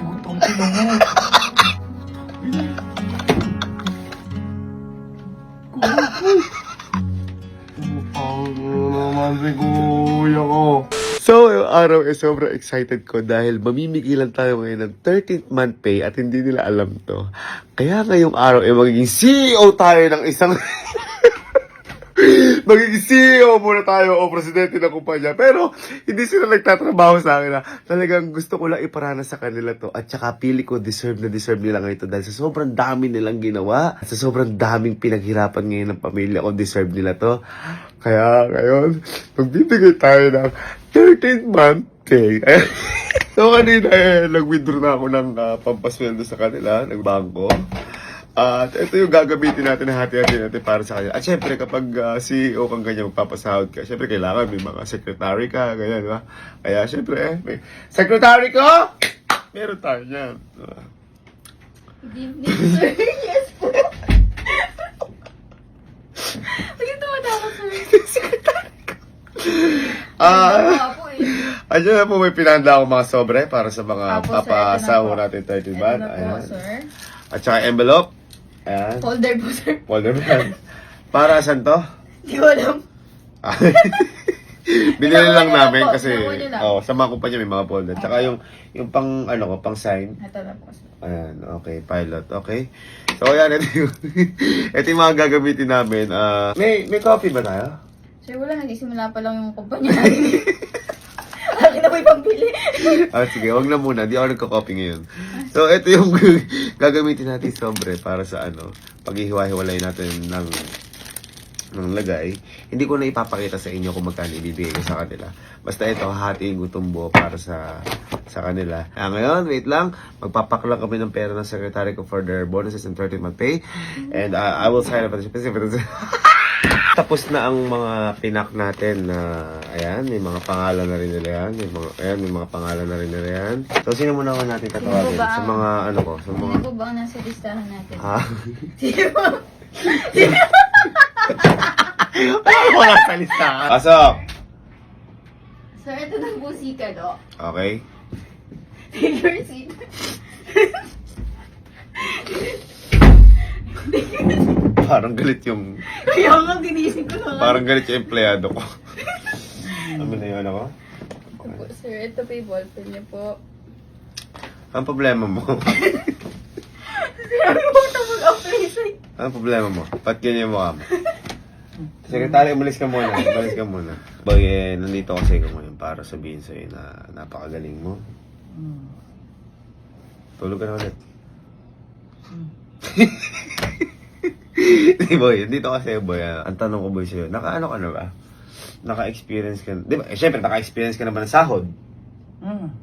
Putong ina mo. Naman si kuya ko. So, yung araw sobrang excited ko dahil mamimigilan tayo ngayon ng 13th month pay at hindi nila alam to. Kaya ngayong araw magiging CEO tayo ng isang... magiging CEO muna tayo o presidente ng kumpanya. Pero hindi sila nagtatrabaho sa akin. Talagang gusto ko lang iparana sa kanila to. At saka pili ko deserve na deserve nila ngayon ito dahil sa sobrang dami nilang ginawa. At sa sobrang daming pinaghirapan ngayon ng pamilya ko, deserve nila to. Kaya ngayon, magbibigay tayo ng 13th month pay. So kanina nag-withdraw na ako ng pampasweldo sa kanila, ng bangko. At ito yung gagamitin natin, hati-hati natin para sa kanila. At syempre kapag CEO kang ganyan, magpapasahod ka, syempre kailangan may mga secretary ka, ganyan, di ba? Kaya syempre, may secretary ko! Meron tayo yan. Good evening, sir. Yes po. Bakit tumatawa, sir? Ako eh. Andiyan na po may pinanda akong mga sobre para sa mga Apo, sir, papasaho ito na po. natin 30 Ito baht. na po, Ayan. sir. At saka envelope. Ayan. Folder po, sir. Folder man. Para saan to? Hindi ko alam. Binili Nakuha lang niyo lang namin po, kasi nakuha niyo lang. sa mga kumpanya may mga folder. Tsaka yung pang ano ko, pang sign. Ito na po, sir. Ayan, okay, pilot, okay. So ayan, ito yung mga gagamitin namin. May coffee ba tayo? Sir, wala. Nagsisimula pa lang yung kumpanya natin. Akin na po yung pambili. Sige, wag na muna. Di ako nagko-copy ngayon. So, ito yung gagamitin natin sobre para sa paghihiwa-hiwalay natin ng lagay. Hindi ko na ipapakita sa inyo kung magkano ibibigay ko sa kanila. Basta ito, hahatiin ko itong buo para sa kanila. Ngayon, wait lang. Magpapaklang kami ng pera ng secretary ko for their bonuses and 13th month pay. And I will sign up at the tapos na ang mga pinak natin na ayan, may mga pangalan na rin nila yan. May mga pangalan na rin nila yan. So, sino muna ako natin tatawagin? Sino ba Sa ang- mga ano ko? Sa mga... Ano po ba ang nasa listahan natin? Ha? Sino po? Wala sa listahan. Pasok! Sir, ito na po si Kado. Okay. Take your seat. Parang galit yung... Kaya nga, ginising ko na nga. Parang galit yung empleyado ko. Ano na yun ako? Ito po, sir, ito po yung ballpen niyo po. Ang problema mo? Sir, ano po ito mag-apply sa'yo? Ang problema mo? Ba't ganyan yung mukha mo? Sekretary, umalis ka muna. Umalis ka muna. Boy, nandito kasi ako ngayon para sabihin sa'yo na napakagaling mo. Tulog ka na ulit. Di boy, dito kasi boy, ang tanong ko boy sa'yo, naka-ano ka na ba? Naka-experience ka na, di ba? Siyempre, naka-experience ka na ba ng sahod?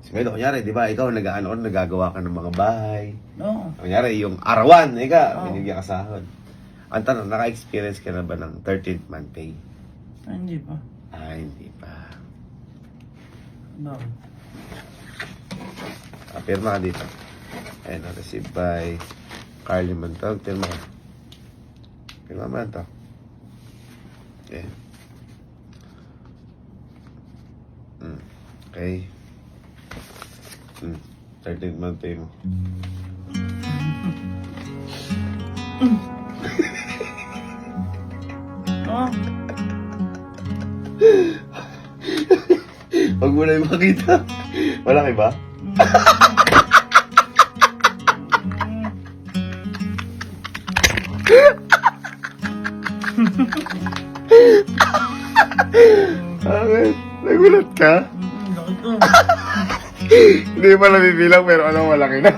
So ngayon, kunyari, di ba, ikaw nagagawa ka ng mga bahay. No. Kunyari, yung arawan, binigyan ka sahod. Ang tanong, naka-experience ka na ba ng 13th month pay? Hindi pa. Hindi pa. No. Pirma ka dito. Ayan, received by Carly Mantog. Pirma ka. Pirma mo ito. Okay. Okay. 13th month pay mo. Oh. Huwag mo na yung makita. Walang iba? Bakit? Nagulat ka? Laki to. Hindi pa nabibilang pero malaki na.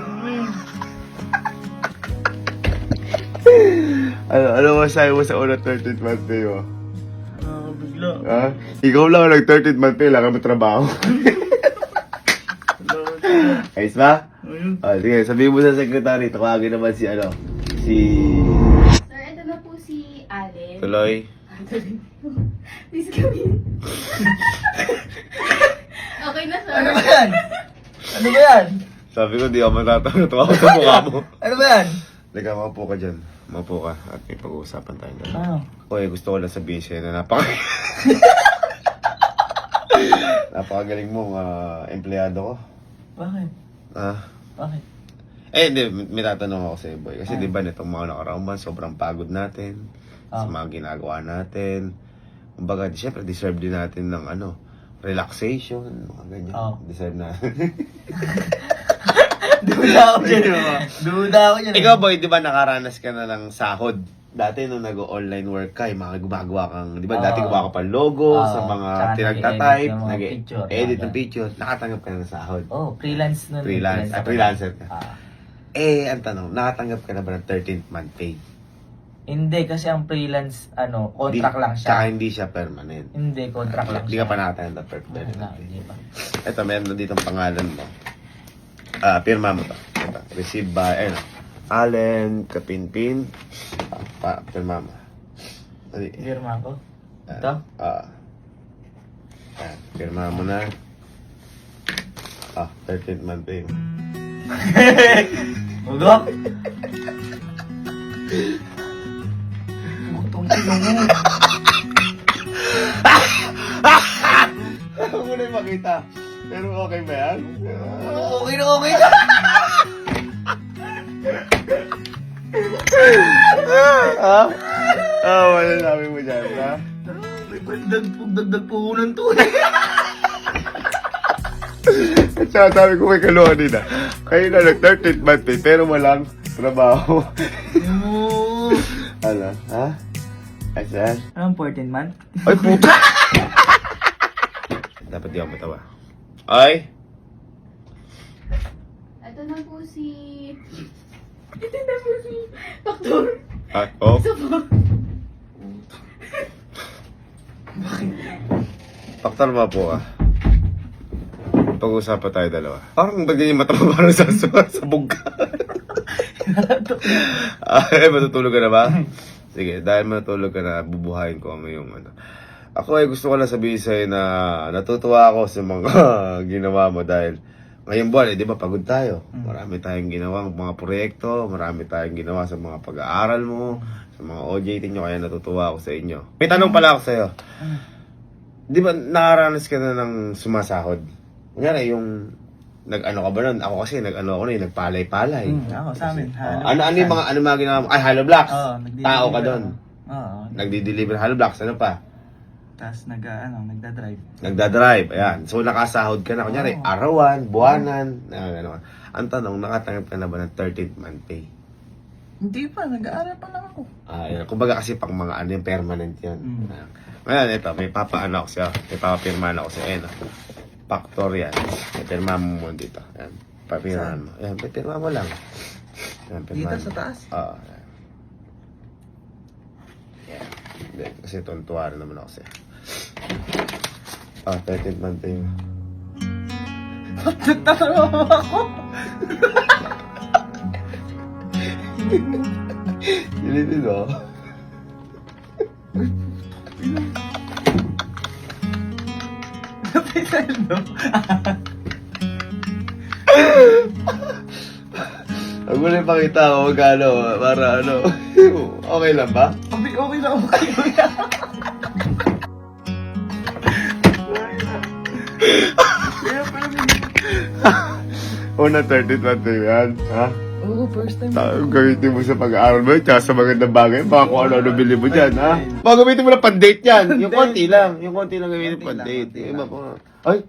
Ano masahe mo sa unang 13th month pay mo? Bigla. Ha? Ikaw lang ang nag-13th month pay, lang mo trabaho. Ayos ba? Ayun. Sige, sabihin mo sa secretary, tawagin naman si si... Sir, ito na po si Allen. Tuloy. Please come in. Okay na, sir. Ano ba yan? Ano ba yan? Sabi ko, di ako matatawa ako sa mukha mo. Ano ba yan? Teka, maupo ka dyan. Maupo ka at may pag-uusapan tayo dyan. Ano? Oy, gusto ko lang sabihin sa'yo na Napakagaling mong empleyado ko. Bakit? Ah. Bakit? Hindi, may tatanong ako sa boy. Kasi di ba nitong mga nakaraang buwan, sobrang pagod natin sa mga ginagawa natin. Kumbaga, syempre, deserve din natin ng relaxation, mga ganyan. Deserve na. Duda ako dyan. Duda ako dyan. Ikaw, boy, di ba nakaranas ka na ng sahod? Dati nung nag-online work ka, yung mga gumagawa kang, di ba dati gumawa ka pa logo sa mga tsaka pinagtatype, nag-edit ng mga picture. edit ng picture, nakatanggap ka na ng sahod. Freelance nun. Freelancer ka. Ah. Ang tanong, nakatanggap ka na ba ng 13th month pay? Hindi, kasi ang freelance, contract lang siya. Tsaka hindi siya permanent. Hindi, contract lang Hindi siya. ka pa nakatanggap ng permanent Wala, pay. hindi pa. Ito, meron na dito ang pangalan mo. Pirma mo to. Ito, received by, Allen Kapinpin. Pirma mo. Dali. Firma ko. Ito? Pirma mo na. 13th month pay mo. Ugok? Butong tinong mo. Ako na yung makita. Pero okay ba yan? Okay na okay na. Wala namin mo dyan, ha? Dagdag puhunan to. At saka sabi ko may kaluhan din kayo na nag-13th month pay, pero walang trabaho. Ano? Ha? Asan? Anong 14 month? Ay, puta! Dapat di ako matawa. Ay! Ito na po si... Ito na po si... Doktor. Oh? Isa po. Paktar mo po Pag-usapan tayo dalawa. Parang ba ganyan mata mo parang sabog ka? Matutulog ka na ba? Sige, dahil matutulog ka na, bubuhayin ko yung Ako ay gusto ko lang sabihin sa'yo na natutuwa ako sa mga ginawa mo dahil ngayong buwan, di ba pagod tayo? Marami tayong ginawang mga proyekto, marami tayong ginawa sa mga pag-aaral mo, sa mga OJT nyo, kaya natutuwa ako sa inyo. May tanong pala ako sa'yo. Di ba nakaranas ka na ng sumasahod? Kunyari, yung nag-ano ka ba nun? Ako kasi nagpalay-palay. Ako, sa amin. Ano yung mga ginawa mo? Ay, hollow blocks. Tao ka doon. Oo. Nagdi-deliver hollow blocks. Ano pa? Tapos nagda-drive. Nagda-drive. Ayan. So, nakasahod ka na. Kunyari, arawan, buwanan. Ano. Ang tanong, nakatanggap ka na ba ng 13th month pay? Hindi pa, nag-aaral pa lang ako. Yan. Kumbaga kasi pang mga yung permanent yan. Ngayon, ito, may papapirma ako sa'yo. Factor yan. Pirma mo muna dito. Ayan. Papirmahan mo. Ayan, pirma mo lang. Ayan, pirmahan Dito sa mo. taas? Oo. Ayan. Hindi, kasi tuntua rin naman ako sa'yo. 13th month pay mo. Nagtatrabaho ako. Silipin mo. Huwag mo na ipakita ako magkano, para okay lang ba? Okay na okay. Una 13th month pay yan, ha? Oo, first time. Gamitin mo sa pag-aaral mo, tsaka sa magandang bagay, baka kung ano bili mo dyan, ha? Baka gamitin mo na pan-date yan. Yung konti lang gamitin pan-date. Yung iba pa nga. Ay!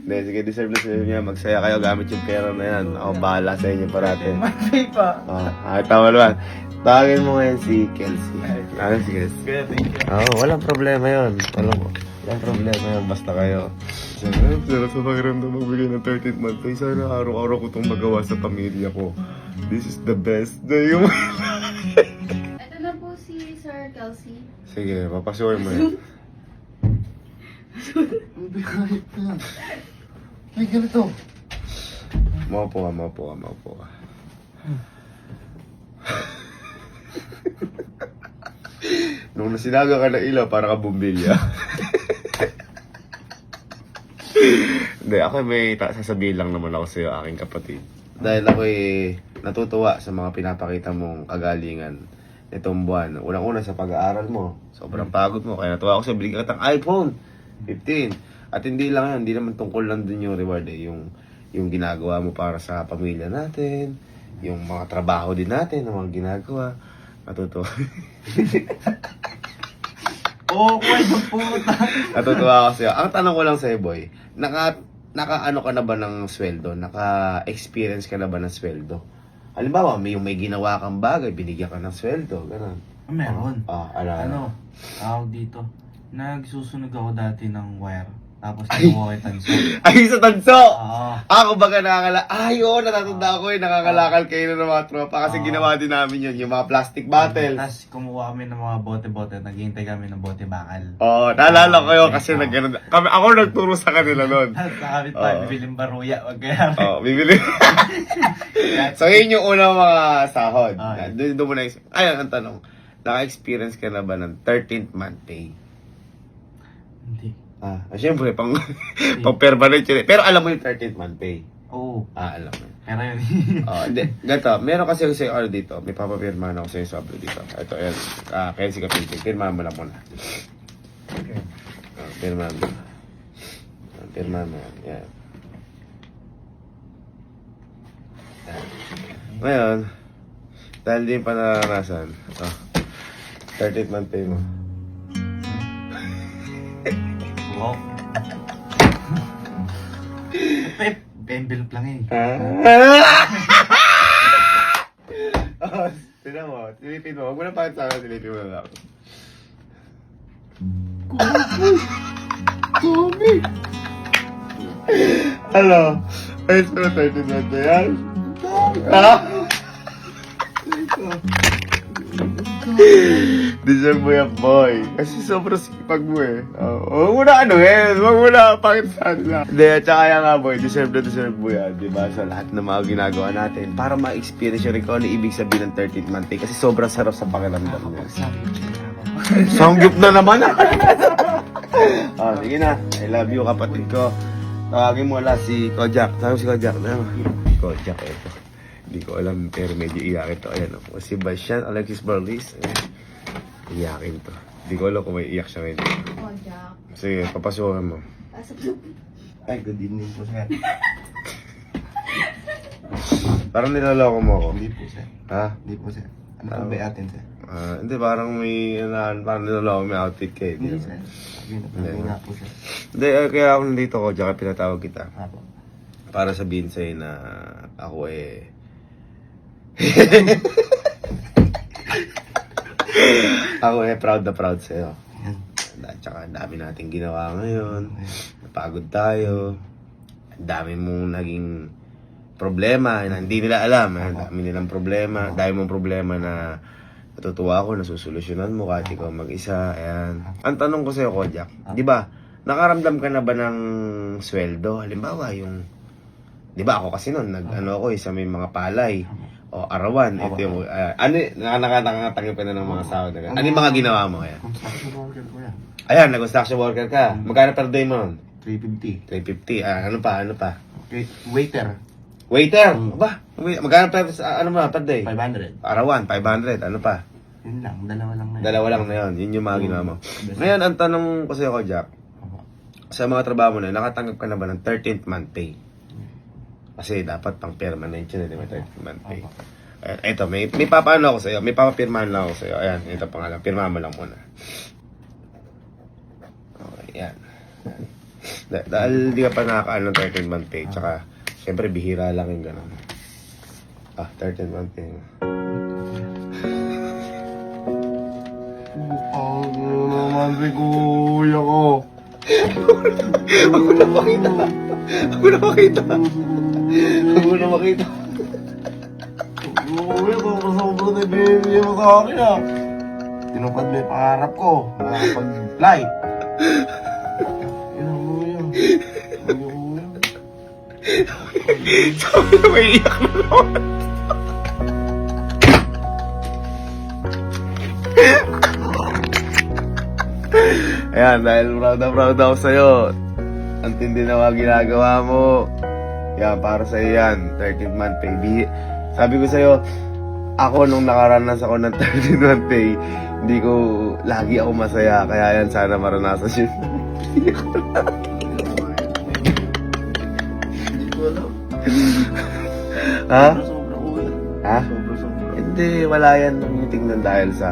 Hindi, sige, deserve niya. Magsaya kayo gamit yung pera na yan. Ako bahala sa inyo parate. Matay pa. Tama naman. Tawagin mo ngayon si Kelsey. Si Kelsey. Kaya, thank you. Walang problema yun. Walang problema yun. Basta kayo. Sarap sa pakiramdam magbigay ng 13th month pay. Sana araw-araw ko itong magawa sa pamilya ko. This is the best day. Ito na po si Sir Kelsey. Sige, papasukin mo yan. Ay, ganito. Maupo ka. Nung nasinaga ka ng ilaw, para ka bumbilya. Hindi, ako may sasabihin lang naman ako sa'yo, aking kapatid. Dahil ako'y natutuwa sa mga pinapakita mong kagalingan itong buwan. Unang-una sa pag-aaral mo. Sobrang pagod mo. Kaya natuwa ako sa binigyan kitang iPhone 15. At hindi lang yan. Hindi naman tungkol lang dun yung reward eh. Yung ginagawa mo para sa pamilya natin. Yung mga trabaho din natin na mga ginagawa. Natutuwa. Okay, puta. Natutuwa ako sa'yo. Ang tanong ko lang sa'yo, boy. Naka-ano ka na ba ng sweldo? Naka-experience ka na ba ng sweldo? Halimbawa, may ginawa kang bagay, binigyan ka ng sweldo. Ganun. Meron. Ano? Tawag dito. Nagsusunog ako dati ng wire. Tapos nakuha ko yung tanso. Ay, sa tanso! Oo. Ako baga oo, natatanda ko eh, nakakalakal kayo ng mga tropa kasi ginawa din namin yun, yung mga plastic bottles. Tapos kumuha kami ng mga bote-bote. Naghihintay kami ng bote bakal. Oo, naalala ko yun kasi nagganon. Ako nagturo sa kanila nun. Tapos nakabit pa, Oo. bibiling baruya. Wag kaya. Oo, bibili. So, yun yung unang mga sahod. Okay. Doon mo na ayun, ang tanong. Naka-experience ka na ba ng 13th month pay? Hindi. Siyempre, pang permanent yun eh. Pero alam mo yung 13th month pay? Oo. Alam mo. Pero yun. Hindi. Gato, meron kasi ako sa'yo dito. May papapirmahan ako sa'yo sa abro dito. Ito, ayan. Kaya si Kapinting. Pirmahan mo lang muna. Okay. Pirmahan mo. Pirmahan mo yan. Yan. Yan. Ngayon, dahil din pa naranasan, 13th month pay mo. Wow. Envelope lang eh. Tinan mo, silipin mo. Huwag mo na pakit sa akin, silipin mo na ako. Kubi! Ano? Ayos ko na 13 months na yan? Ha? Deserve mo yan, boy. Kasi sobrang sipag mo eh. Huwag mo na huwag mo na pakit sa kanila. Hindi, at saka yan nga, boy. Deserve mo yan, di ba? Sa lahat ng mga ginagawa natin. Para ma-experience yun rin kung ano ibig sabihin ng 13th month pay. Kasi sobrang sarap sa pakiramdam niya. Sanggip na naman. Sige na. I love you, kapatid ko. Tawagin mo wala si Kojak. Tawagin mo si Kojak. Kojak, ito. Hindi ko alam, pero medyo iyakin to. Ayan, o. Si Bastian Alexis Barlis. Iyakin to. Hindi ko alam kung may iyak siya ngayon. Oh, Jack. Sige, papasukan mo. Ay, good evening po, sir. Parang nilaloko mo ako. Hindi po, sir. Ha? Hindi po, sir. Ano po ba atin, sir? Hindi, parang parang nilaloko may outfit ka eh. Hindi, sir. Sabi nga po, sir. Hindi, kaya ako nandito ko, tsaka pinatawag kita. Apo. Para sabihin sa'yo na ako ako proud na proud sa'yo. Yan. At saka ang dami nating ginawa ngayon. Napagod tayo. Ang dami mong naging problema na hindi nila alam. Ang dami nilang problema. Dami mong problema na natutuwa ako, nasusolusyonan mo kahit ikaw mag-isa. Ayan. Ang tanong ko sa'yo, Kojak, di ba, nakaramdam ka na ba ng sweldo? Halimbawa, di ba ako kasi noon, ako sa may mga palay. O arawan, ito yung, nakatanggap ka na ng mga sahod. Ano yung mga ginawa mo? Ayan, Construction worker ko yan. ayan nag-construction worker ka. Magkano per day mo nun? 350. 350. Ano pa? Okay, waiter. Waiter! Ba? Magkano per day? 500. Arawan, 500. Ano pa? Yun lang, dalawa lang na yun. Dalawa lang na yun. Yun yung mga ginawa mo. Ngayon, ang tanong ko sa'yo, Jack, Apo. sa mga trabaho mo na, nakatanggap ka na ba ng 13th month pay? Kasi dapat pang permanent yun, di ba? 13th month pay. Ayan, ito, may papaano ako sa'yo. May papapirmahan lang ako sa'yo. Ayan, ito pangalan. Pirmahan mo lang muna. Okay, yan. Dahil di ka pa nakakaano ng 13th month pay, tsaka, syempre, bihira lang yung gano'n. 13th month pay. Ano naman si kuya ko? Huwag mo na makita. Huwag mo na makita. Huwag mo na makita. Kuya, sobrang na ibibigay mo sa akin ah. Tinupad mo yung pangarap ko. Makapag-fly. Yan mo yan. Sabi na may iyak na naman. Ayan, dahil proud na proud ako sa'yo. Ang tindi na mga ginagawa mo. Yan, para sa'yo yan. 13th month pay. Sabi ko sa'yo, ako nung nakaranas ako ng 13th pay, hindi ko, lagi ako masaya. Kaya yan, sana maranasan yun. Hindi ko alam. Ha? Sobrang ulan. Ha? Sobrang. Hindi, wala yan. Huwag niyo tingnan dahil sa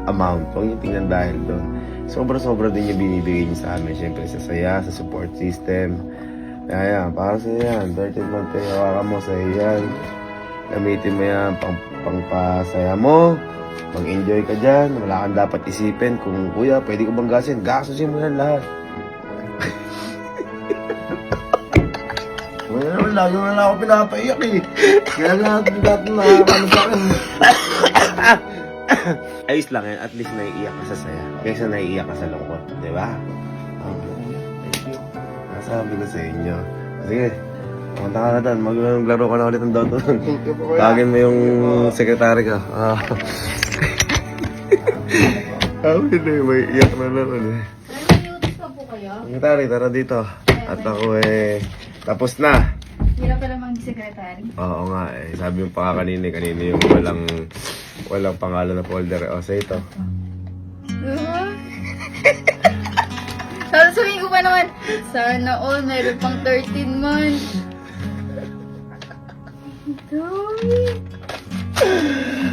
amount. Huwag niyo tingnan dahil doon. Sobra-sobra din yung binibigay niyo sa amin. Siyempre, sa saya, sa support system. Kaya yan, para sa yan. 13th month pay, hawakan mo sa yan. Gamitin mo yan, pangpasaya mo. Mag-enjoy ka dyan. Wala kang dapat isipin. Kung, kuya, pwede ko bang gasin? Gastusin mo yan lahat. Wala naman, lagi na lang ako pinapaiyak eh. Kaya lahat ng dati nakakano sa akin. Ayos lang yan. At least naiiyak ka sa saya. Kaysa naiiyak ka sa lungkot. Di ba? Thank you. Nasabi ko sa inyo. Sige. Pumunta ka na doon. Maglaro ka na ulit ng Dota. Thank you po kuya. Tawagin mo yung sekretary ka. Sabi na yung may iyak na naman eh. Ano, may pa po kayo? Sekretary, tara dito. At ako tapos na. Hirap pala mag-secretary. Oo nga eh. Sabi yung kanina yung walang pangalan na folder. O, sa ito. Tapos sabihin ko pa naman, sana all, meron pang 13 months. Dami.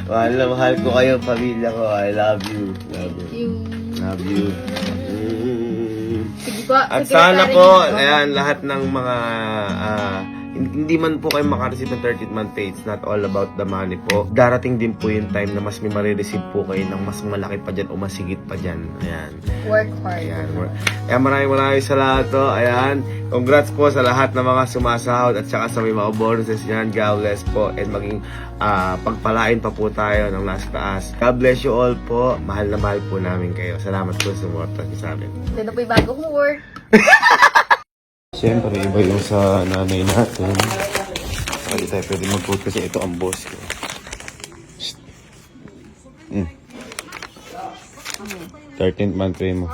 Mahal na mahal ko kayo, pamilya ko. I love you. Love you. Yung... Love you. Sige po, At secretary sana po, niyo. ayan, lahat ng mga, hindi man po kayo makareceive ng 13th month pay, it's not all about the money po. Darating din po yung time na mas may marireceive po kayo ng mas malaki pa dyan o mas higit pa dyan. Ayan. Work hard. Ayan. Ayan, maraming salamat po. Ayan. Congrats po sa lahat ng mga sumasahod at saka sa may mga bonuses yan. God bless po. And maging pagpalain pa po tayo ng last taas. God bless you all po. Mahal na mahal po namin kayo. Salamat po sa sumuporta sa amin. Ito na po yung bago kong work. Siyempre, iba yung sa nanay natin. Hindi tayo pwede mag-quote kasi ito ang boss ko. Shh. 13th month pay mo.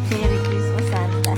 Merry Christmas, Santa.